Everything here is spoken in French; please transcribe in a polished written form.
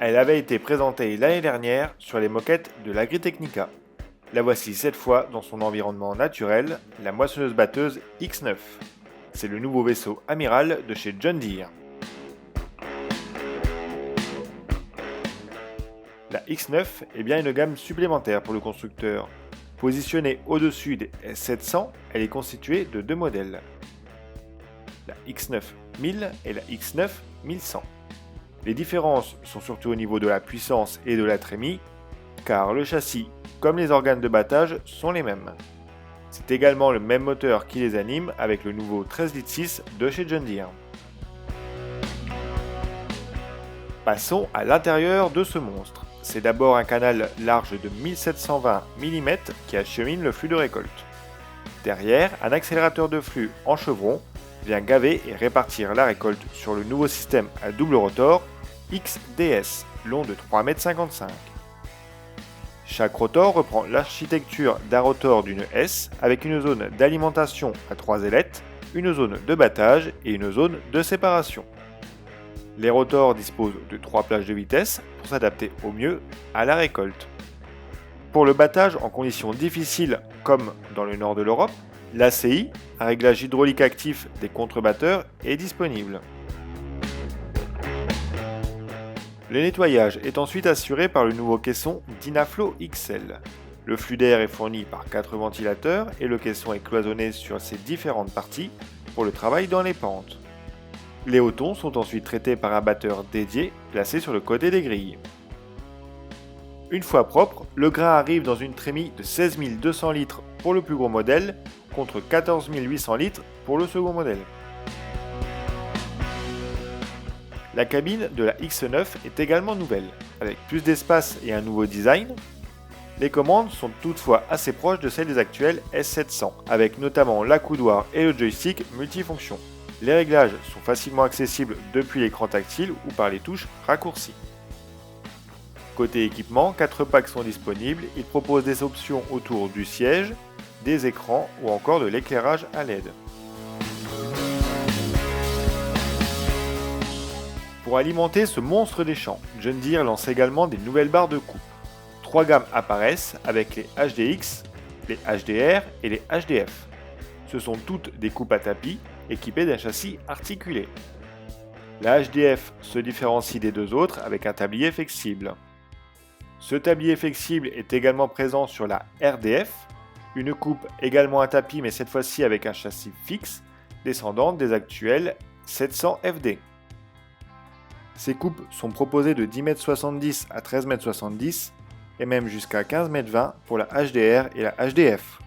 Elle avait été présentée l'année dernière sur les moquettes de l'Agritechnica. La voici cette fois dans son environnement naturel, la moissonneuse-batteuse X9. C'est le nouveau vaisseau amiral de chez John Deere. La X9 est bien une gamme supplémentaire pour le constructeur. Positionnée au-dessus des S700, elle est constituée de deux modèles. La X9 1000 et la X9 1100. Les différences sont surtout au niveau de la puissance et de la trémie, car le châssis comme les organes de battage sont les mêmes. C'est également le même moteur qui les anime avec le nouveau 13,6 litres de chez John Deere. Passons à l'intérieur de ce monstre. C'est d'abord un canal large de 1720 mm qui achemine le flux de récolte. Derrière, un accélérateur de flux en chevron vient gaver et répartir la récolte sur le nouveau système à double rotor XDS, long de 3,55 m. Chaque rotor reprend l'architecture d'un rotor d'une S avec une zone d'alimentation à 3 ailettes, une zone de battage et une zone de séparation. Les rotors disposent de 3 plages de vitesse pour s'adapter au mieux à la récolte. Pour le battage en conditions difficiles comme dans le nord de l'Europe, l'ACI, un réglage hydraulique actif des contrebatteurs, est disponible. Le nettoyage est ensuite assuré par le nouveau caisson Dynaflow XL. Le flux d'air est fourni par 4 ventilateurs et le caisson est cloisonné sur ses différentes parties pour le travail dans les pentes. Les hauts tons sont ensuite traités par un batteur dédié placé sur le côté des grilles. Une fois propre, le grain arrive dans une trémie de 16 200 litres pour le plus gros modèle contre 14 800 litres pour le second modèle. La cabine de la X9 est également nouvelle, avec plus d'espace et un nouveau design. Les commandes sont toutefois assez proches de celles des actuelles S700, avec notamment l'accoudoir et le joystick multifonction. Les réglages sont facilement accessibles depuis l'écran tactile ou par les touches raccourcies. Côté équipement, 4 packs sont disponibles, ils proposent des options autour du siège, des écrans ou encore de l'éclairage à LED. Pour alimenter ce monstre des champs, John Deere lance également des nouvelles barres de coupe. 3 gammes apparaissent avec les HDX, les HDR et les HDF. Ce sont toutes des coupes à tapis équipées d'un châssis articulé. La HDF se différencie des deux autres avec un tablier flexible. Ce tablier flexible est également présent sur la RDF, une coupe également à tapis mais cette fois-ci avec un châssis fixe, descendante des actuels 700 FD. Ces coupes sont proposées de 10,70 m à 13,70 m et même jusqu'à 15,20 m pour la HDR et la HDF.